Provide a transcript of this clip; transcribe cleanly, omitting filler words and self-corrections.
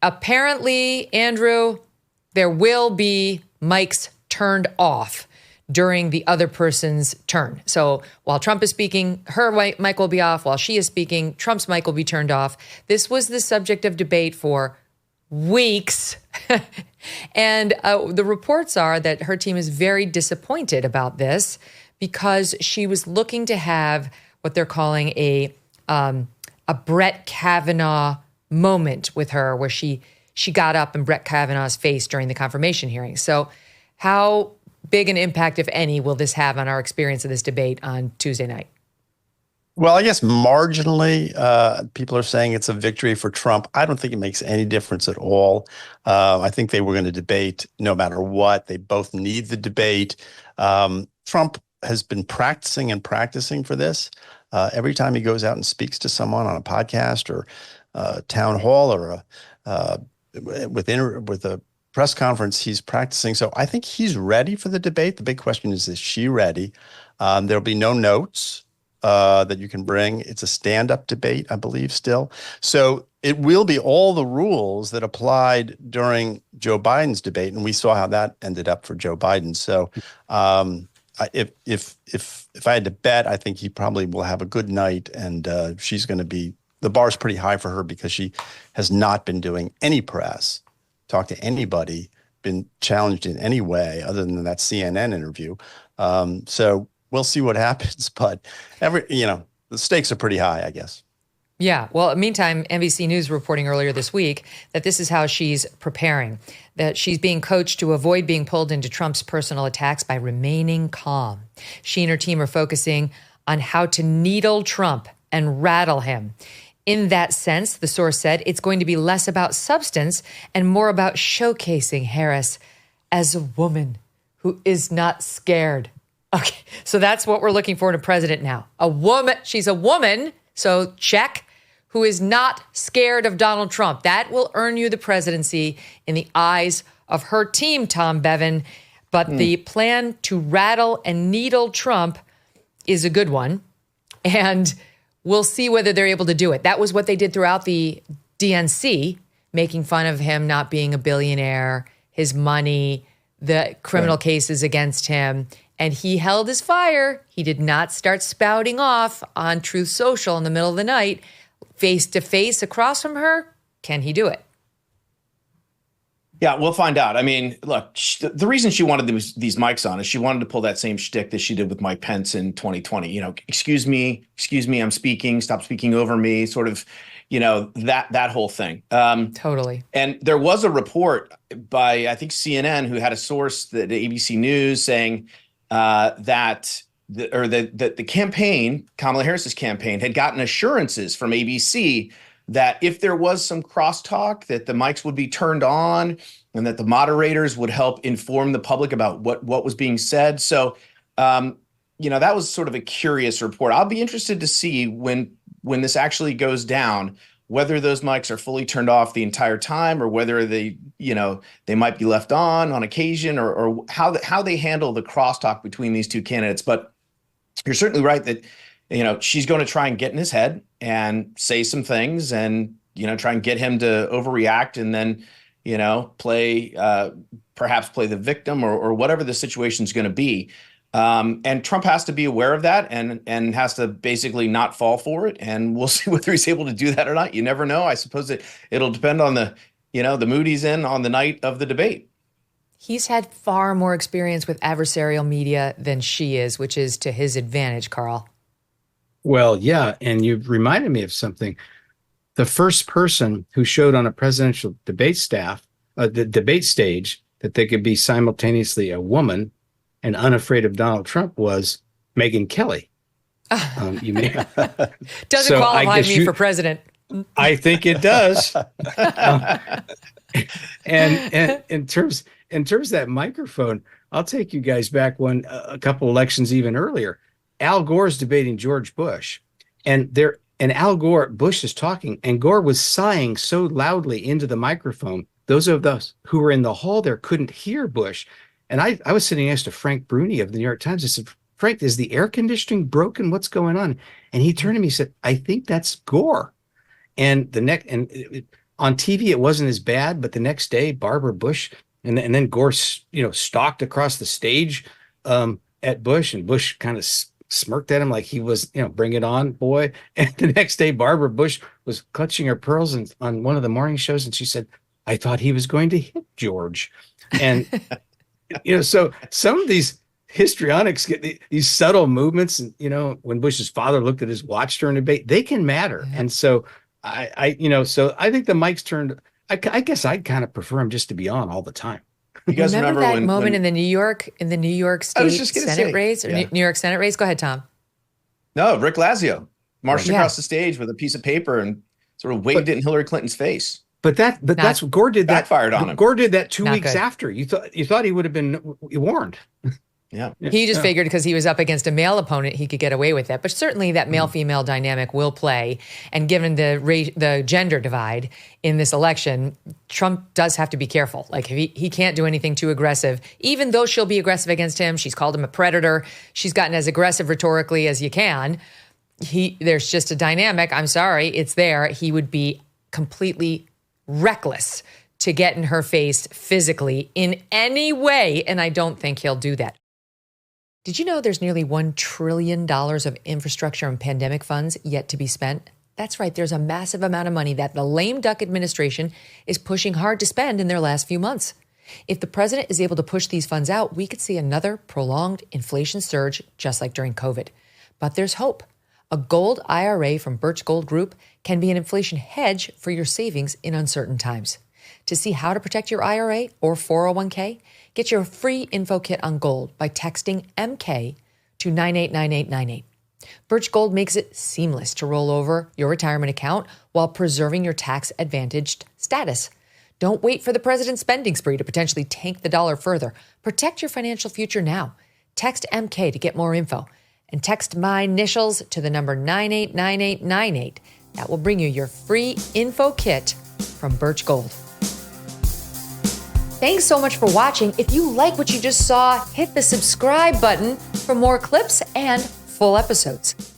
Apparently, Andrew, there will be mics turned off during the other person's turn. So while Trump is speaking, her mic will be off. While she is speaking, Trump's mic will be turned off. This was the subject of debate for weeks. And the reports are that her team is very disappointed about this because she was looking to have what they're calling a Brett Kavanaugh moment with her, where she got up in Brett Kavanaugh's face during the confirmation hearing. So how big an impact, if any, will this have on our experience of this debate on Tuesday night? Well, I guess marginally, people are saying it's a victory for Trump. I don't think it makes any difference at all. I think they were going to debate no matter what. They both need the debate. Trump has been practicing for this. Every time he goes out and speaks to someone on a podcast or a town hall or with a press conference, he's practicing. So I think he's ready for the debate. The big question is she ready? There'll be no notes that you can bring. It's a stand-up debate, I believe, still. So it will be all the rules that applied during Joe Biden's debate, and we saw how that ended up for Joe Biden. So if I had to bet, I think he probably will have a good night, and she's going to be – the bar's pretty high for her because she has not been doing any press, talked to anybody, been challenged in any way other than that CNN interview. So we'll see what happens, but the stakes are pretty high, I guess. Yeah. Well, meantime, NBC News reporting earlier this week that this is how she's preparing, that she's being coached to avoid being pulled into Trump's personal attacks by remaining calm. She and her team are focusing on how to needle Trump and rattle him. In that sense, the source said, it's going to be less about substance and more about showcasing Harris as a woman who is not scared. Okay, so that's what we're looking for in a president now. A woman, she's a woman, so check, who is not scared of Donald Trump. That will earn you the presidency in the eyes of her team, Tom Bevan. But the plan to rattle and needle Trump is a good one. And we'll see whether they're able to do it. That was what they did throughout the DNC, making fun of him not being a billionaire, his money, the criminal cases against him. And he held his fire. He did not start spouting off on Truth Social in the middle of the night, face to face across from her. Can he do it? Yeah, we'll find out. I mean, look, the reason she wanted these mics on is she wanted to pull that same shtick that she did with Mike Pence in 2020. Excuse me, I'm speaking, stop speaking over me, sort of, that whole thing. Totally. And there was a report by, I think, CNN, who had a source, the ABC News, saying that the campaign, Kamala Harris's campaign, had gotten assurances from ABC that if there was some crosstalk, that the mics would be turned on and that the moderators would help inform the public about what was being said. So, that was sort of a curious report. I'll be interested to see when this actually goes down, whether those mics are fully turned off the entire time or whether they might be left on occasion or how they handle the crosstalk between these two candidates. But you're certainly right that she's going to try and get in his head and say some things and, try and get him to overreact and then, perhaps play the victim or whatever the situation is going to be. And Trump has to be aware of that and has to basically not fall for it. And we'll see whether he's able to do that or not. You never know. I suppose it'll depend on the mood he's in on the night of the debate. He's had far more experience with adversarial media than she is, which is to his advantage, Carl. Well, yeah. And you've reminded me of something. The first person who showed on a presidential debate stage that they could be simultaneously a woman and unafraid of Donald Trump was Megyn Kelly. You may doesn't qualify me for president. I think it does. And in terms of that microphone, I'll take you guys back a couple elections even earlier. Al Gore's debating George Bush, and Bush is talking, and Gore was sighing so loudly into the microphone. Those of us who were in the hall there couldn't hear Bush. And I was sitting next to Frank Bruni of the New York Times. I said, Frank, is the air conditioning broken? What's going on? And he turned to me and said, I think that's Gore. And on TV, it wasn't as bad, but the next day, Barbara Bush and then Gore, stalked across the stage at Bush, and Bush kind of smirked at him like he was, bring it on, boy. And the next day, Barbara Bush was clutching her pearls on one of the morning shows, and she said, I thought he was going to hit George. And, so some of these histrionics get these subtle movements. And, when Bush's father looked at his watch during debate, they can matter. Yeah. And so so I think the mic's turned. I guess I'd kind of prefer him just to be on all the time. You guys remember that moment when, in the New York State Senate race, or New York Senate race? Go ahead, Tom. No, Rick Lazio marched across the stage with a piece of paper and sort of waved it in Hillary Clinton's face. But that's what Gore did. Backfired on him. Gore did that 2 weeks after. You thought he would have been warned. Yeah. He just figured because he was up against a male opponent, he could get away with it. But certainly that male-female dynamic will play. And given the gender divide in this election, Trump does have to be careful. Like, he can't do anything too aggressive. Even though she'll be aggressive against him, she's called him a predator. She's gotten as aggressive rhetorically as you can. There's just a dynamic. I'm sorry, it's there. He would be completely reckless to get in her face physically in any way. And I don't think he'll do that. Did you know there's nearly $1 trillion of infrastructure and pandemic funds yet to be spent? That's right. There's a massive amount of money that the lame duck administration is pushing hard to spend in their last few months. If the president is able to push these funds out, we could see another prolonged inflation surge, just like during COVID. But there's hope. A gold IRA from Birch Gold Group can be an inflation hedge for your savings in uncertain times. To see how to protect your IRA or 401k, get your free info kit on gold by texting MK to 989898. Birch Gold makes it seamless to roll over your retirement account while preserving your tax-advantaged status. Don't wait for the president's spending spree to potentially tank the dollar further. Protect your financial future now. Text MK to get more info. And text my initials to the number 989898. That will bring you your free info kit from Birch Gold. Thanks so much for watching. If you like what you just saw, hit the subscribe button for more clips and full episodes.